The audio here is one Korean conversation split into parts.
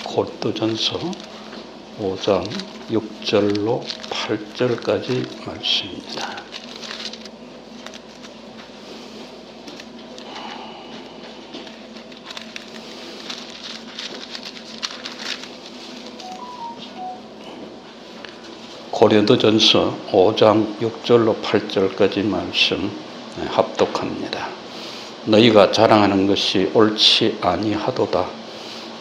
고린도전서 5장 6절로 8절까지 말씀입니다. 고린도전서 5장 6절로 8절까지 말씀 합독합니다. 너희가 자랑하는 것이 옳지 아니하도다.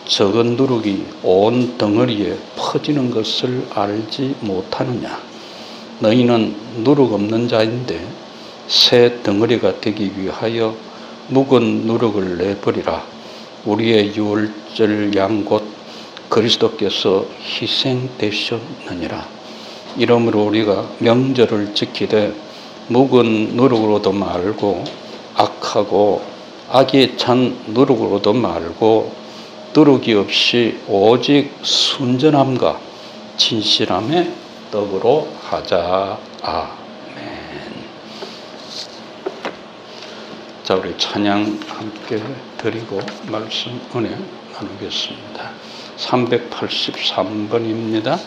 적은 누룩이 온 덩어리에 퍼지는 것을 알지 못하느냐. 너희는 누룩 없는 자인데 새 덩어리가 되기 위하여 묵은 누룩을 내버리라. 우리의 유월절 양 곧 그리스도께서 희생되셨느니라. 이러므로 우리가 명절을 지키되 묵은 누룩으로도 말고 악하고 악이 찬 누룩으로도 말고 누룩이 없이 오직 순전함과 진실함의 떡으로 하자. 아멘. 자, 우리 찬양 함께 드리고 말씀 은혜 나누겠습니다. 383번입니다.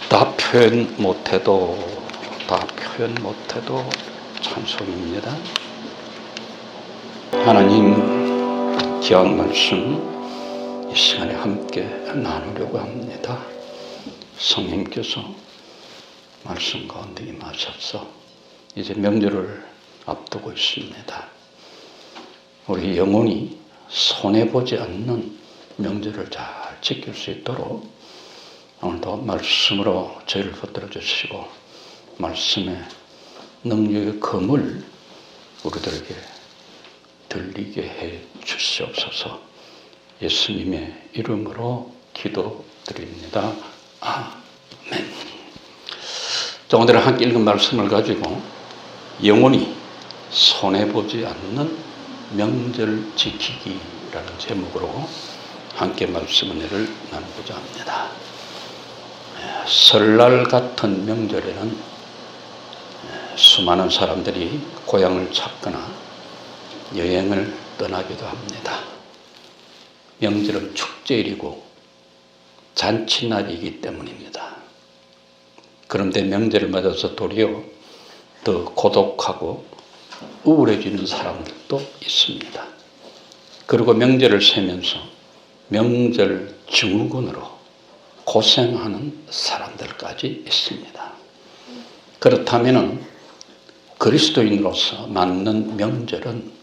다 표현 못해도 찬송입니다. 하나님 귀한 말씀 이 시간에 함께 나누려고 합니다. 성령님께서 말씀 가운데 임하셔서 이제 명절을 앞두고 있습니다. 우리 영혼이 손해보지 않는 명절을 잘 지킬 수 있도록 오늘도 말씀으로 저희를 붙들어 주시고 말씀의 능력의 검을 우리들에게 들리게 해 주시옵소서. 예수님의 이름으로 기도드립니다. 아멘. 자, 오늘 함께 읽은 말씀을 가지고 영원히 손해보지 않는 명절 지키기라는 제목으로 함께 말씀 은혜를 나누고자 합니다. 설날 같은 명절에는 수많은 사람들이 고향을 찾거나 여행을 떠나기도 합니다. 명절은 축제일이고 잔치날이기 때문입니다. 그런데 명절을 맞아서 도리어 더 고독하고 우울해지는 사람들도 있습니다. 그리고 명절을 세면서 명절 증후군으로 고생하는 사람들까지 있습니다. 그렇다면 그리스도인으로서 맞는 명절은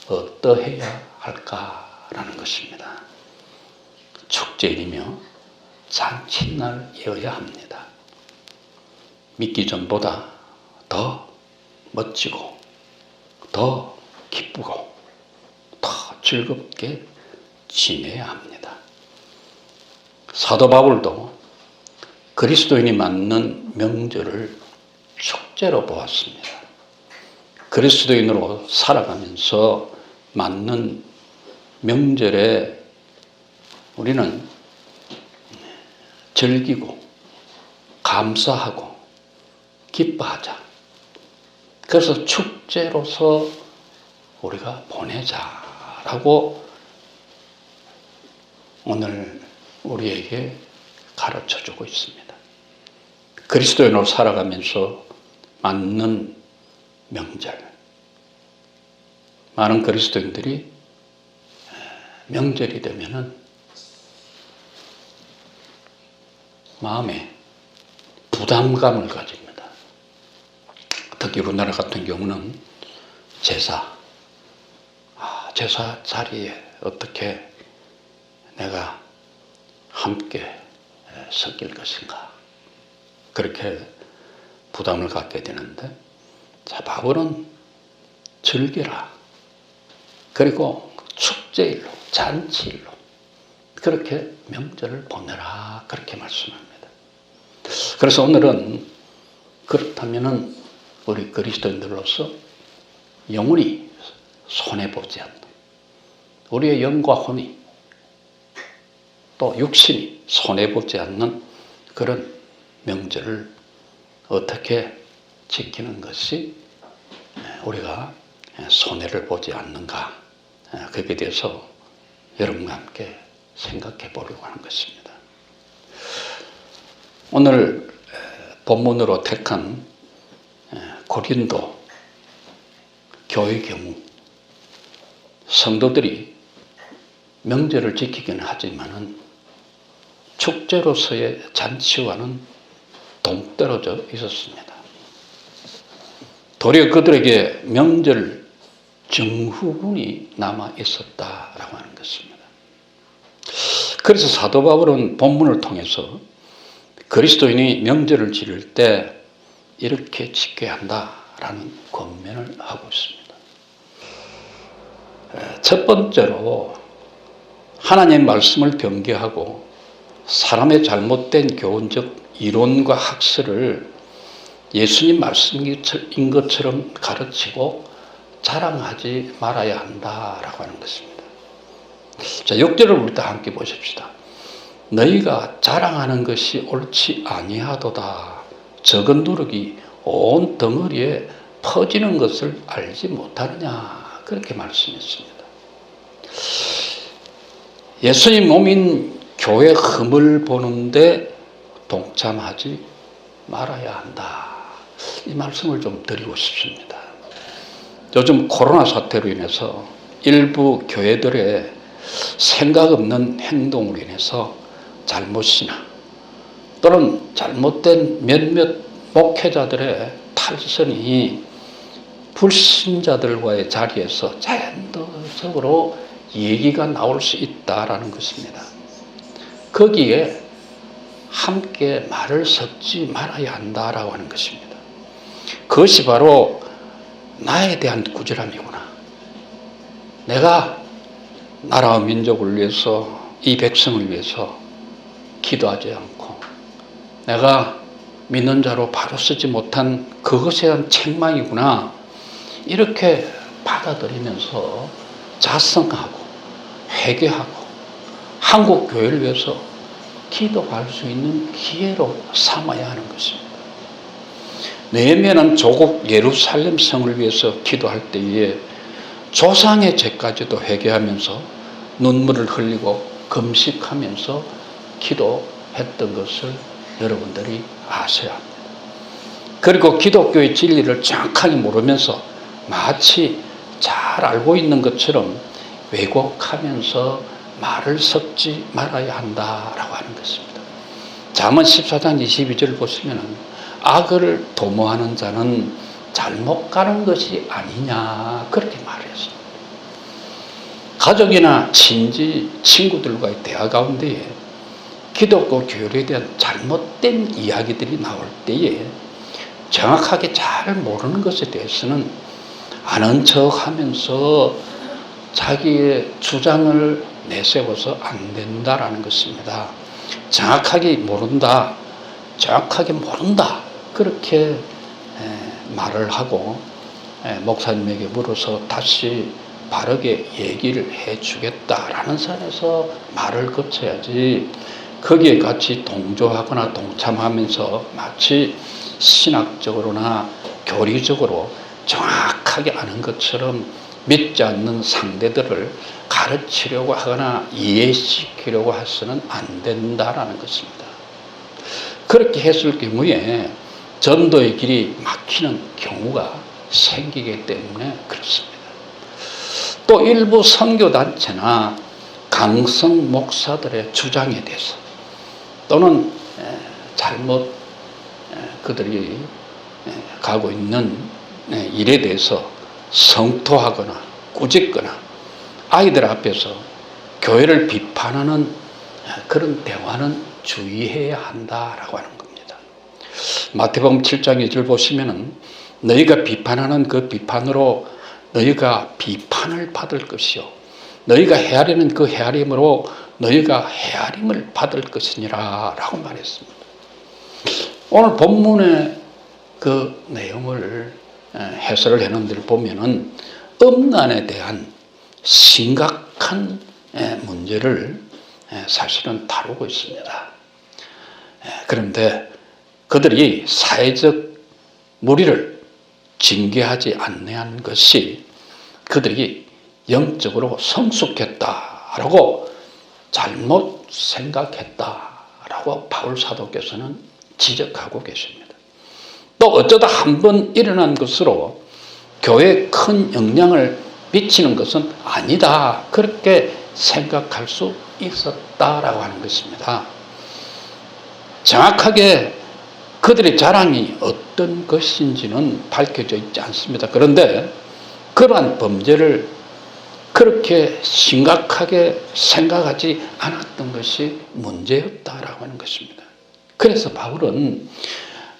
어떠해야 할까라는 것입니다. 축제일이며 잔치날이어야 합니다. 믿기 전보다 더 멋지고 더 기쁘고 더 즐겁게 지내야 합니다. 사도 바울도 그리스도인이 맞는 명절을 축제로 보았습니다. 그리스도인으로 살아가면서 맞는 명절에 우리는 즐기고 감사하고 기뻐하자. 그래서 축제로서 우리가 보내자라고 오늘 우리에게 가르쳐주고 있습니다. 그리스도인으로 살아가면서 맞는 명절. 많은 그리스도인들이 명절이 되면은 마음에 부담감을 가집니다. 특히 우리나라 같은 경우는 제사 자리에 어떻게 내가 함께 섞일 것인가 그렇게 부담을 갖게 되는데, 자, 바울은 즐기라. 그리고 축제일로, 잔치일로 그렇게 명절을 보내라. 그렇게 말씀합니다. 그래서 오늘은 그렇다면은 우리 그리스도인들로서 영원히 손해보지 않는 우리의 영과 혼이 또 육신이 손해보지 않는 그런 명절을 어떻게 지키는 것이 우리가 손해를 보지 않는가, 거기에 대해서 여러분과 함께 생각해 보려고 하는 것입니다. 오늘 본문으로 택한 고린도 교회 경우 성도들이 명절을 지키긴 하지만은 축제로서의 잔치와는 동떨어져 있었습니다. 도리어 그들에게 명절 증후군이 남아 있었다라고 하는 것입니다. 그래서 사도 바울은 본문을 통해서 그리스도인이 명절을 지킬 때 이렇게 지켜야 한다라는 권면을 하고 있습니다. 첫 번째로 하나님의 말씀을 변개하고 사람의 잘못된 교훈적 이론과 학설을 예수님 말씀인 것처럼 가르치고 자랑하지 말아야 한다라고 하는 것입니다. 자, 6절을 우리 다 함께 보십시다. 너희가 자랑하는 것이 옳지 아니하도다. 적은 누룩이 온 덩어리에 퍼지는 것을 알지 못하느냐. 그렇게 말씀했습니다. 예수님 몸인 교회 흠을 보는데 동참하지 말아야 한다. 이 말씀을 좀 드리고 싶습니다. 요즘 코로나 사태로 인해서 일부 교회들의 생각 없는 행동으로 인해서 잘못이나 또는 잘못된 몇몇 목회자들의 탈선이 불신자들과의 자리에서 자연적으로 얘기가 나올 수 있다라는 것입니다. 거기에 함께 말을 섞지 말아야 한다라고 하는 것입니다. 그것이 바로 나에 대한 꾸지람이구나. 내가 나라와 민족을 위해서, 이 백성을 위해서 기도하지 않고 내가 믿는 자로 바로 쓰지 못한 그것에 대한 책망이구나. 이렇게 받아들이면서 자성하고 회개하고 한국 교회를 위해서 기도할 수 있는 기회로 삼아야 하는 것입니다. 느헤미야는 조국 예루살렘 성을 위해서 기도할 때에 조상의 죄까지도 회개하면서 눈물을 흘리고 금식하면서 기도했던 것을 여러분들이 아셔야 합니다. 그리고 기독교의 진리를 정확하게 모르면서 마치 잘 알고 있는 것처럼 왜곡하면서 말을 섞지 말아야 한다라고 하는 것입니다. 잠언 14장 22절을 보시면 악을 도모하는 자는 잘못 가는 것이 아니냐 그렇게 말했습니다. 가족이나 친지, 친구들과의 대화 가운데에 기독교 교리에 대한 잘못된 이야기들이 나올 때에 정확하게 잘 모르는 것에 대해서는 아는 척하면서 자기의 주장을 내세워서 안 된다라는 것입니다. 정확하게 모른다, 정확하게 모른다 그렇게 말을 하고 목사님에게 물어서 다시 바르게 얘기를 해주겠다라는 선에서 말을 거쳐야지 거기에 같이 동조하거나 동참하면서 마치 신학적으로나 교리적으로 정확하게 아는 것처럼 믿지 않는 상대들을 가르치려고 하거나 이해시키려고 해서는 안 된다라는 것입니다. 그렇게 했을 경우에 전도의 길이 막히는 경우가 생기기 때문에 그렇습니다. 또 일부 선교단체나 강성 목사들의 주장에 대해서 또는 잘못 그들이 가고 있는 일에 대해서 성토하거나 꾸짖거나 아이들 앞에서 교회를 비판하는 그런 대화는 주의해야 한다라고 하는 겁니다. 마태복음 7장 2절 보시면은 너희가 비판하는 그 비판으로 너희가 비판을 받을 것이요 너희가 헤아리는 그 헤아림으로 너희가 헤아림을 받을 것이니라 라고 말했습니다. 오늘 본문의 그 내용을 해설을 해놓은 데를 보면은 음란에 대한 심각한 문제를 사실은 다루고 있습니다. 그런데 그들이 사회적 무리를 징계하지 않는 것이 그들이 영적으로 성숙했다라고 잘못 생각했다라고 바울 사도께서는 지적하고 계십니다. 또 어쩌다 한번 일어난 것으로 교회에 큰 영향을 미치는 것은 아니다, 그렇게 생각할 수 있었다라고 하는 것입니다. 정확하게 그들의 자랑이 어떤 것인지는 밝혀져 있지 않습니다. 그런데 그러한 범죄를 그렇게 심각하게 생각하지 않았던 것이 문제였다라고 하는 것입니다. 그래서 바울은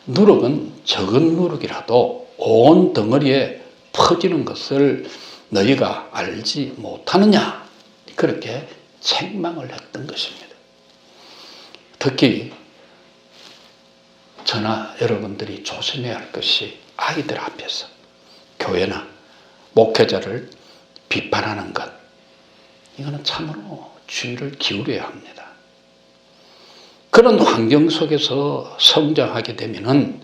누룩은 적은 누룩이라도 온 덩어리에 퍼지는 것을 너희가 알지 못하느냐, 그렇게 책망을 했던 것입니다. 특히 저나 여러분들이 조심해야 할 것이 아이들 앞에서 교회나 목회자를 비판하는 것, 이거는 참으로 주의를 기울여야 합니다. 그런 환경 속에서 성장하게 되면은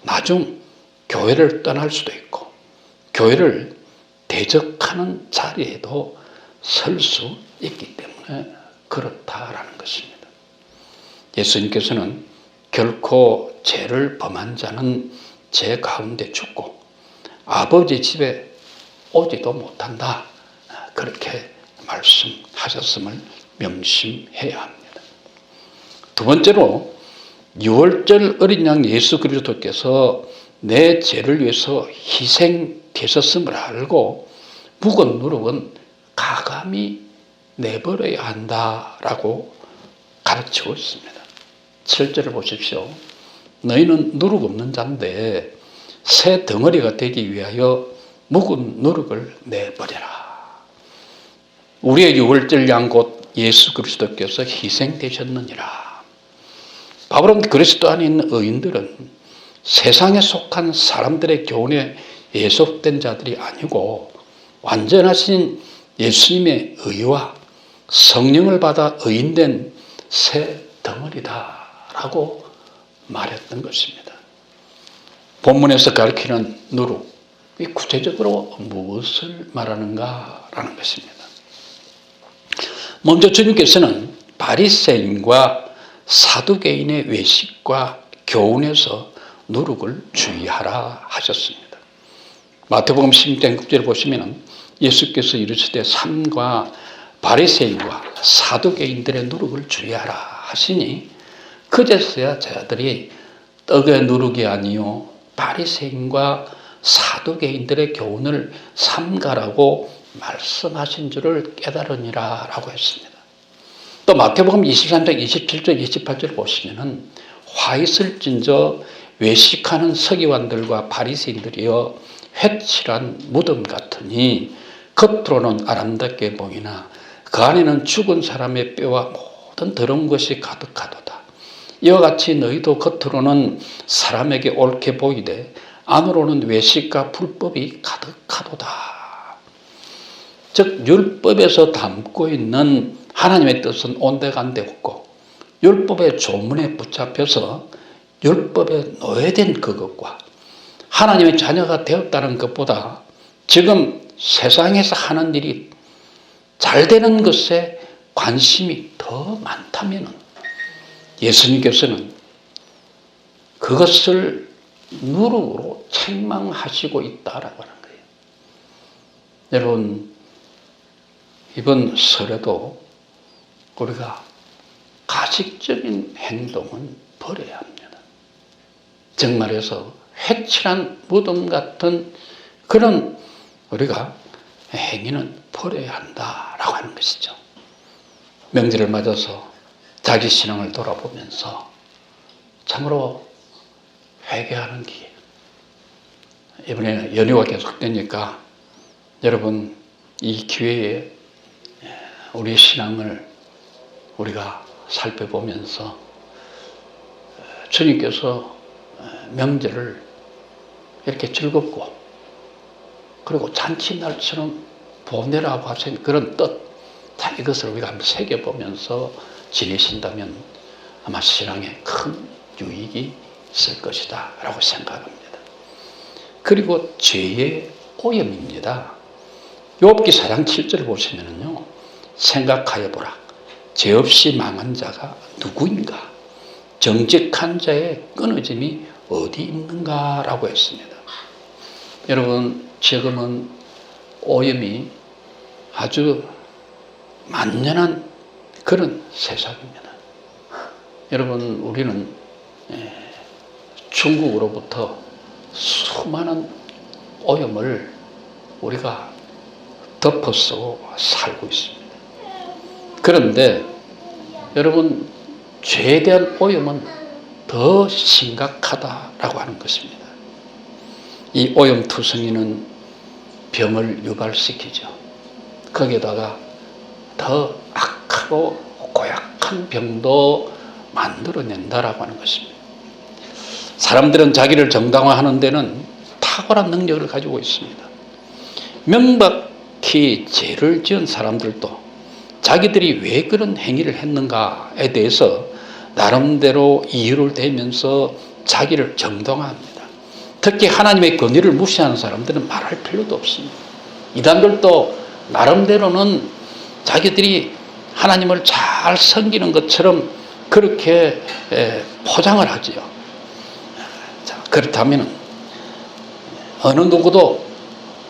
나중 교회를 떠날 수도 있고 교회를 대적하는 자리에도 설 수 있기 때문에 그렇다라는 것입니다. 예수님께서는 결코 죄를 범한 자는 죄 가운데 죽고 아버지 집에 오지도 못한다, 그렇게 말씀하셨음을 명심해야 합니다. 두 번째로 유월절 어린 양 예수 그리스도께서 내 죄를 위해서 희생되셨음을 알고 묵은 누룩은 가감히 내버려야 한다라고 가르치고 있습니다. 7절을 보십시오. 너희는 누룩 없는 자인데 새 덩어리가 되기 위하여 묵은 누룩을 내버려라. 우리의 유월절 양 곧 예수 그리스도께서 희생되셨느니라. 바울은 그리스도 안에 있는 의인들은 세상에 속한 사람들의 교훈에 예속된 자들이 아니고 완전하신 예수님의 의와 성령을 받아 의인된 새 덩어리다라고 말했던 것입니다. 본문에서 가르치는 누룩, 구체적으로 무엇을 말하는가라는 것입니다. 먼저 주님께서는 바리새인과 사두개인의 외식과 교훈에서 누룩을 주의하라 하셨습니다. 마태복음 16장 6절을 보시면 예수께서 이르시되 삼가 바리새인과 사두개인들의 누룩을 주의하라 하시니 그제서야 저들이 떡의 누룩이 아니요 바리새인과 사두개인들의 교훈을 삼가라고 말씀하신 줄을 깨달으니라 라고 했습니다. 또 마태복음 23장 27절 28절 보시면은 화 있을진저 외식하는 서기관들과 바리새인들이여 회칠한 무덤 같으니 겉으로는 아름답게 보이나 그 안에는 죽은 사람의 뼈와 모든 더러운 것이 가득하도다. 이와 같이 너희도 겉으로는 사람에게 옳게 보이되 안으로는 외식과 불법이 가득하도다. 즉 율법에서 담고 있는 하나님의 뜻은 온데간데 없고 율법의 조문에 붙잡혀서 율법에 노예된 그것과 하나님의 자녀가 되었다는 것보다 지금 세상에서 하는 일이 잘 되는 것에 관심이 더 많다면 예수님께서는 그것을 누룩으로 책망하시고 있다라고 하는 거예요. 여러분, 이번 설에도 우리가 가식적인 행동은 버려야 합니다. 정말해서 회칠한 무덤 같은 그런 우리가 행위는 버려야 한다라고 하는 것이죠. 명절을 맞아서 자기 신앙을 돌아보면서 참으로 회개하는 기회. 이번에 연휴가 계속되니까 여러분 이 기회에 우리의 신앙을 우리가 살펴보면서 주님께서 명절을 이렇게 즐겁고 그리고 잔치날처럼 보내라고 하신 그런 뜻, 이것을 우리가 한번 새겨보면서 지내신다면 아마 신앙에 큰 유익이 있을 것이다 라고 생각합니다. 그리고 죄의 오염입니다. 욥기 4장 7절을 보시면요, 생각하여 보라. 죄 없이 망한 자가 누구인가? 정직한 자의 끊어짐이 어디 있는가라고 했습니다. 여러분, 지금은 오염이 아주 만연한 그런 세상입니다. 여러분, 우리는 중국으로부터 수많은 오염을 우리가 덮어쓰고 살고 있습니다. 그런데 여러분, 죄에 대한 오염은 더 심각하다라고 하는 것입니다. 이 오염투성이는 병을 유발시키죠. 거기에다가 더 악하고 고약한 병도 만들어낸다라고 하는 것입니다. 사람들은 자기를 정당화하는 데는 탁월한 능력을 가지고 있습니다. 명백히 죄를 지은 사람들도 자기들이 왜 그런 행위를 했는가에 대해서 나름대로 이유를 대면서 자기를 정당화합니다. 특히 하나님의 권위를 무시하는 사람들은 말할 필요도 없습니다. 이단들도 나름대로는 자기들이 하나님을 잘 섬기는 것처럼 그렇게 포장을 하지요. 자, 그렇다면 어느 누구도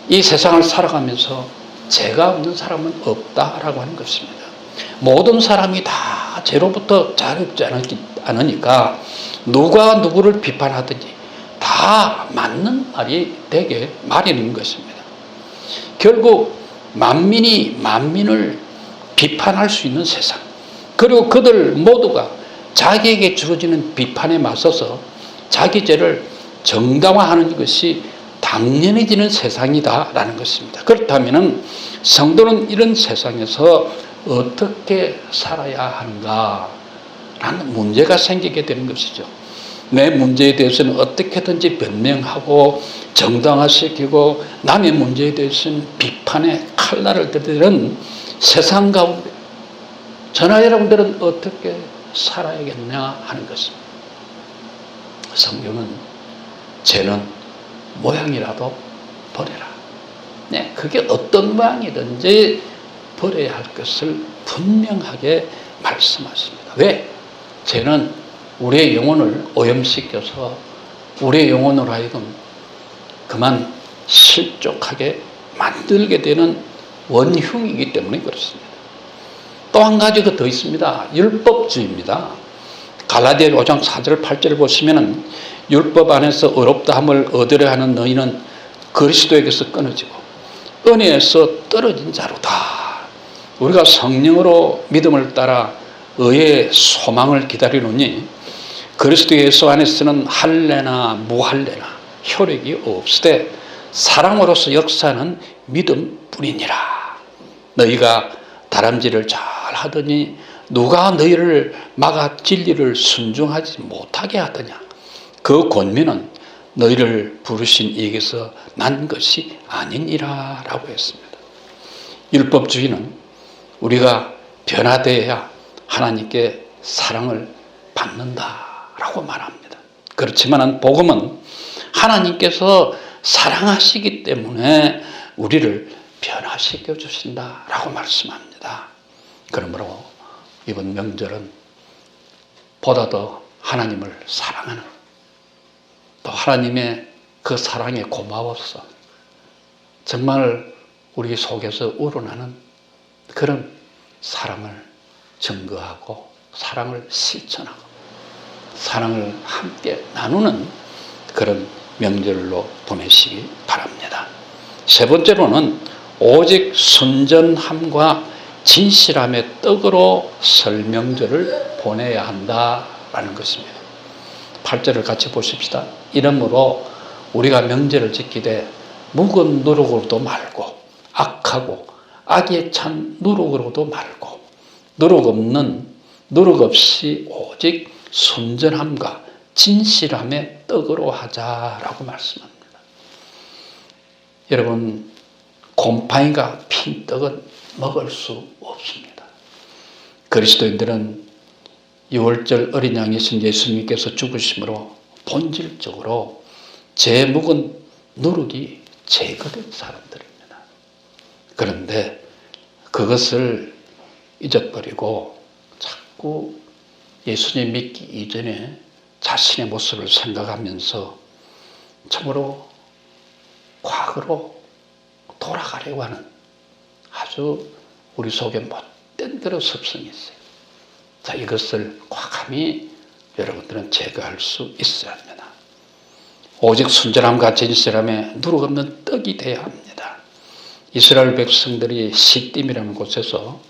이 세상을 살아가면서 죄가 없는 사람은 없다라고 하는 것입니다. 모든 사람이 다 죄로부터 자유롭지 않으니까 누가 누구를 비판하든지 다 맞는 말이 되게 마련인 것입니다. 결국 만민이 만민을 비판할 수 있는 세상, 그리고 그들 모두가 자기에게 주어지는 비판에 맞서서 자기 죄를 정당화하는 것이 당연해지는 세상이다라는 것입니다. 그렇다면 성도는 이런 세상에서 어떻게 살아야 하는가라는 문제가 생기게 되는 것이죠. 내 문제에 대해서는 어떻게든지 변명하고 정당화시키고 남의 문제에 대해서는 비판의 칼날을 들이는 세상 가운데 저나 여러분들은 어떻게 살아야겠냐 하는 것입니다. 성경은 죄는 모양이라도 버려라. 네, 그게 어떤 모양이든지 버려야 할 것을 분명하게 말씀하십니다. 왜? 죄는 우리의 영혼을 오염시켜서 우리의 영혼으로 하여금 그만 실족하게 만들게 되는 원흉이기 때문에 그렇습니다. 또 한 가지가 더 있습니다. 율법주의입니다. 갈라디아 5장 4절 8절을 보시면 율법 안에서 의롭다함을 얻으려 하는 너희는 그리스도에게서 끊어지고 은혜에서 떨어진 자로다. 우리가 성령으로 믿음을 따라 의의 소망을 기다리노니 그리스도 예수 안에서는 할례나 무할례나 효력이 없으되 사랑으로서 역사하는 믿음뿐이니라. 너희가 다람쥐를 잘 하더니 누가 너희를 막아 진리를 순종하지 못하게 하더냐. 그 권면은 너희를 부르신 이에게서 난 것이 아니니라 라고 했습니다. 율법주의는 우리가 변화되어야 하나님께 사랑을 받는다라고 말합니다. 그렇지만 복음은 하나님께서 사랑하시기 때문에 우리를 변화시켜 주신다라고 말씀합니다. 그러므로 이번 명절은 보다 더 하나님을 사랑하는, 또 하나님의 그 사랑에 고마워서 정말 우리 속에서 우러나는 그런 사랑을 증거하고 사랑을 실천하고 사랑을 함께 나누는 그런 명절로 보내시기 바랍니다. 세 번째로는 오직 순전함과 진실함의 떡으로 설 명절을 보내야 한다라는 것입니다. 8절을 같이 보십시다. 이러므로 우리가 명절을 지키되 묵은 누룩으로도 말고 악하고 악에 찬 누룩으로도 말고 누룩 없이 오직 순전함과 진실함의 떡으로 하자라고 말씀합니다. 여러분, 곰팡이가 핀 떡은 먹을 수 없습니다. 그리스도인들은 6월절 어린 양이신 예수님께서 죽으심으로 본질적으로 죄 묵은 누룩이 제거된 사람들입니다. 그런데 그것을 잊어버리고 자꾸 예수님 믿기 이전에 자신의 모습을 생각하면서 참으로 과거로 돌아가려고 하는 아주 우리 속에 못된 그런 습성이 있어요. 자, 이것을 과감히 여러분들은 제거할 수 있어야 합니다. 오직 순전함과 진실함에 누룩 없는 떡이 되어야 합니다. 이스라엘 백성들이 시딤이라는 곳에서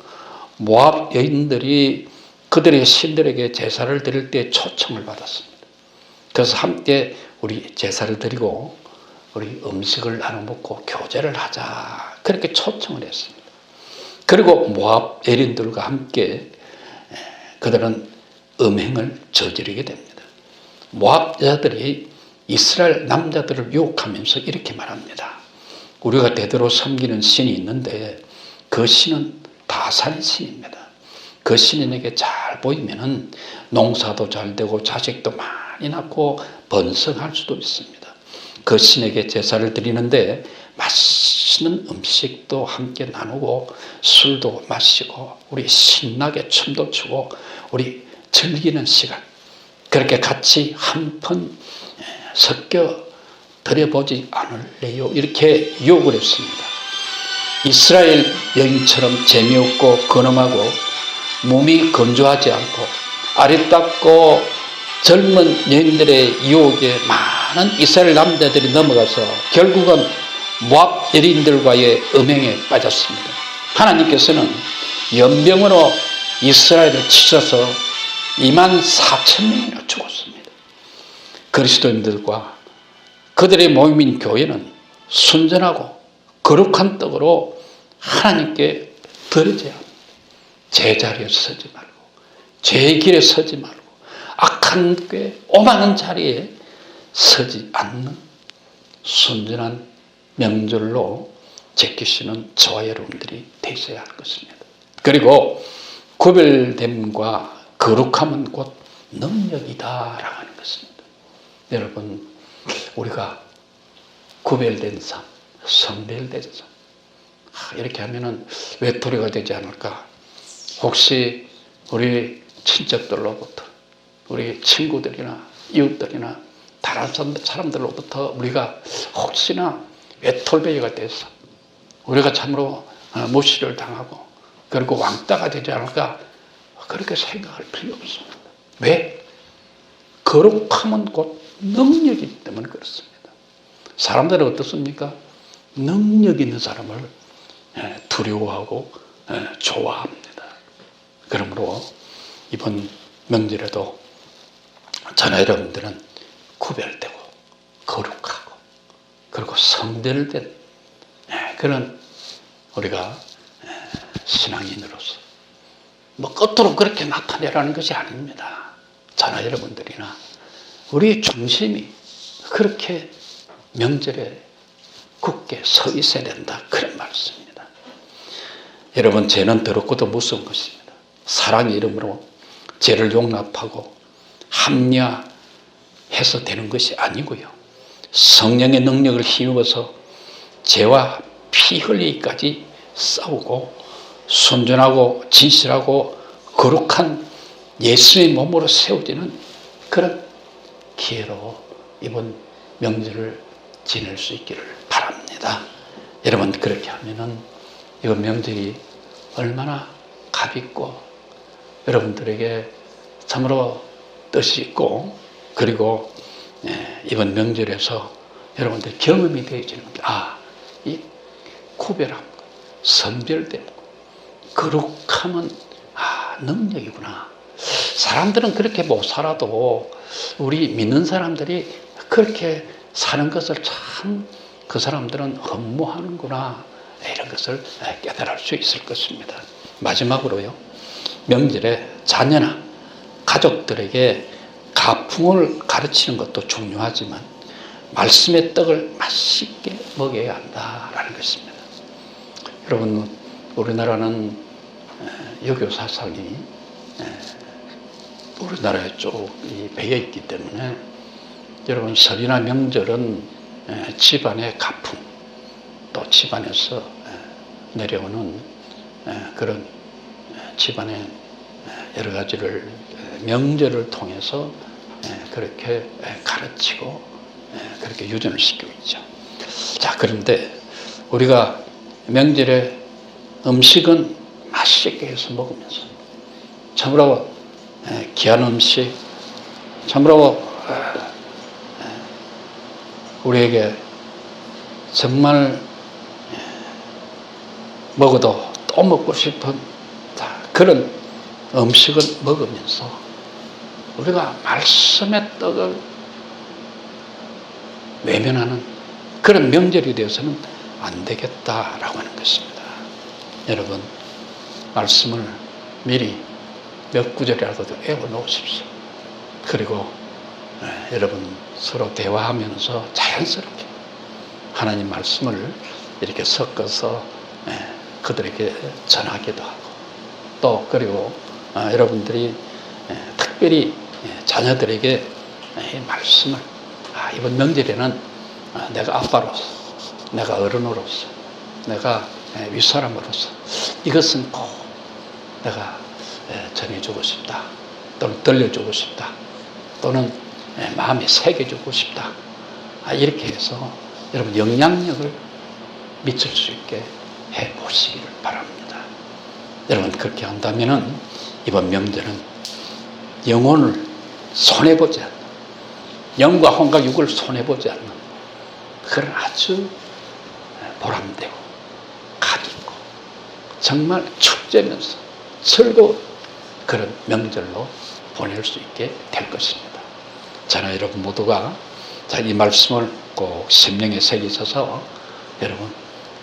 모압 여인들이 그들의 신들에게 제사를 드릴 때 초청을 받았습니다. 그래서 함께 우리 제사를 드리고 우리 음식을 나눠 먹고 교제를 하자, 그렇게 초청을 했습니다. 그리고 모압 여인들과 함께 그들은 음행을 저지르게 됩니다. 모압 여자들이 이스라엘 남자들을 유혹하면서 이렇게 말합니다. 우리가 대대로 섬기는 신이 있는데 그 신은 다산 신입니다. 그 신에게 잘 보이면은 농사도 잘 되고 자식도 많이 낳고 번성할 수도 있습니다. 그 신에게 제사를 드리는데 맛있는 음식도 함께 나누고 술도 마시고 우리 신나게 춤도 추고 우리 즐기는 시간, 그렇게 같이 한번 섞여 드려보지 않을래요? 이렇게 유혹을 했습니다. 이스라엘 여인처럼 재미없고 근엄하고 몸이 건조하지 않고 아리따고 젊은 여인들의 유혹에 많은 이스라엘 남자들이 넘어가서 결국은 모압 여인들과의 음행에 빠졌습니다. 하나님께서는 연병으로 이스라엘을 치셔서 24,000명이나 죽었습니다. 그리스도인들과 그들의 모임인 교회는 순전하고 거룩한 떡으로 하나님께 드려져야 합니다. 제자리에 서지 말고 죄의 길에 서지 말고 악한 꾀 오만한 자리에 서지 않는 순전한 명절로 지키시는 저와 여러분들이 되셔야 할 것입니다. 그리고 구별됨과 거룩함은 곧 능력이다라고 하는 것입니다. 여러분, 우리가 구별된 삶, 성별된 삶, 이렇게 하면은 외톨이가 되지 않을까? 혹시 우리 친척들로부터, 우리 친구들이나 이웃들이나 다른 사람들로부터 우리가 혹시나 외톨배기가 돼서 우리가 참으로 무시를 당하고 그리고 왕따가 되지 않을까? 그렇게 생각할 필요 없습니다. 왜? 거룩함은 곧 능력이기 때문에 그렇습니다. 사람들은 어떻습니까? 능력 있는 사람을 두려워하고 좋아합니다. 그러므로 이번 명절에도 저나 여러분들은 구별되고 거룩하고 그리고 성별된 그런 우리가 신앙인으로서 뭐 겉으로 그렇게 나타내라는 것이 아닙니다. 저나 여러분들이나 우리의 중심이 그렇게 명절에 굳게 서 있어야 된다, 그런 말씀입니다. 여러분, 죄는 더럽고도 무서운 것입니다. 사랑의 이름으로 죄를 용납하고 합리화해서 되는 것이 아니고요, 성령의 능력을 힘입어서 죄와 피 흘리기까지 싸우고 순전하고 진실하고 거룩한 예수의 몸으로 세워지는 그런 기회로 이번 명절을 지낼 수 있기를 바랍니다. 여러분, 그렇게 하면은 이번 명절이 얼마나 값있고 여러분들에게 참으로 뜻이 있고, 그리고 이번 명절에서 여러분들 경험이 되어지는 겁니다. 이 구별함, 선별됨, 거룩함은 능력이구나. 사람들은 그렇게 못 살아도 우리 믿는 사람들이 그렇게 사는 것을 참 그 사람들은 허무하는구나, 이런 것을 깨달을 수 있을 것입니다. 마지막으로요, 명절에 자녀나 가족들에게 가풍을 가르치는 것도 중요하지만 말씀의 떡을 맛있게 먹여야 한다라는 것입니다. 여러분, 우리나라는 유교 사상이 우리나라에 쭉 배어 있기 때문에 여러분, 설이나 명절은 집안의 가풍, 또 집안에서 내려오는 그런 집안의 여러 가지를 명절을 통해서 그렇게 가르치고 그렇게 유전을 시키고 있죠. 자, 그런데 우리가 명절에 음식은 맛있게 해서 먹으면서 참으로 귀한 음식, 참으로 우리에게 정말 먹어도 또 먹고 싶은 그런 음식을 먹으면서 우리가 말씀의 떡을 외면하는 그런 명절이 되어서는 안 되겠다라고 하는 것입니다. 여러분, 말씀을 미리 몇 구절이라도 외워놓으십시오. 그리고 여러분 서로 대화하면서 자연스럽게 하나님 말씀을 이렇게 섞어서 그들에게 전하기도 하고, 또 그리고 여러분들이 특별히 자녀들에게 이 말씀을 이번 명절에는 내가 아빠로서, 내가 어른으로서, 내가 윗사람으로서 이것은 꼭 내가 전해주고 싶다, 또는 들려주고 싶다, 또는 마음에 새겨주고 싶다, 이렇게 해서 여러분 영향력을 미칠 수 있게 해보시기를 바랍니다. 여러분 그렇게 한다면은 이번 명절은 영혼을 손해보지 않는, 영과 혼과 육을 손해보지 않는 그런 아주 보람되고 가깊고 정말 축제면서 즐거운 그런 명절로 보낼 수 있게 될 것입니다. 저는 여러분 모두가 이 말씀을 꼭 심령에 새기셔서 여러분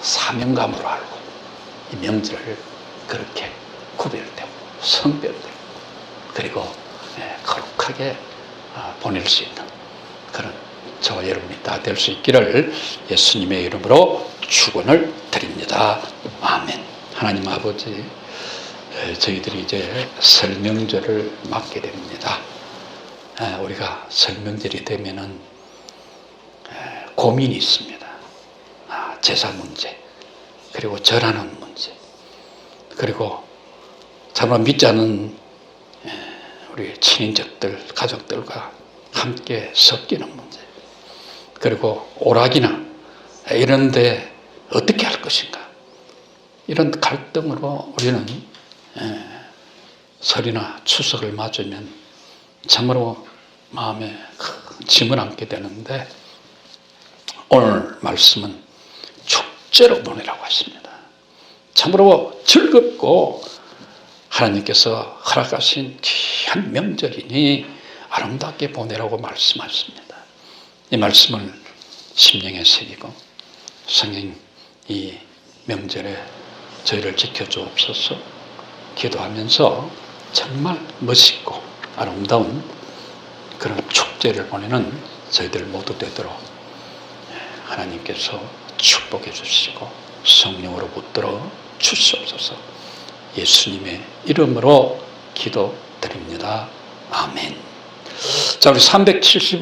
사명감으로 알고 이 명절을 그렇게 구별되고 성별되고 그리고 거룩하게 보낼 수 있는 그런 저와 여러분이 다 될 수 있기를 예수님의 이름으로 축원을 드립니다. 아멘. 하나님 아버지, 저희들이 이제 설 명절을 맞게 됩니다. 우리가 설 명절이 되면은 고민이 있습니다. 제사 문제, 그리고 절하는 문제, 그리고 정말 믿지 않는 우리 친인척들, 가족들과 함께 섞이는 문제, 그리고 오락이나 이런데 어떻게 할 것인가, 이런 갈등으로 우리는 설이나 추석을 맞으면 참으로 마음에 큰 짐을 안게 되는데, 오늘 말씀은 축제로 보내라고 하십니다. 참으로 즐겁고 하나님께서 허락하신 귀한 명절이니 아름답게 보내라고 말씀하십니다. 이 말씀을 심령에 새기고 성령 이 명절에 저희를 지켜주옵소서 기도하면서 정말 멋있고 아름다운 그런 축제를 보내는 저희들 모두 되도록 하나님께서 축복해 주시고 성령으로 붙들어 주시옵소서. 예수님의 이름으로 기도드립니다. 아멘. 자, 우리 375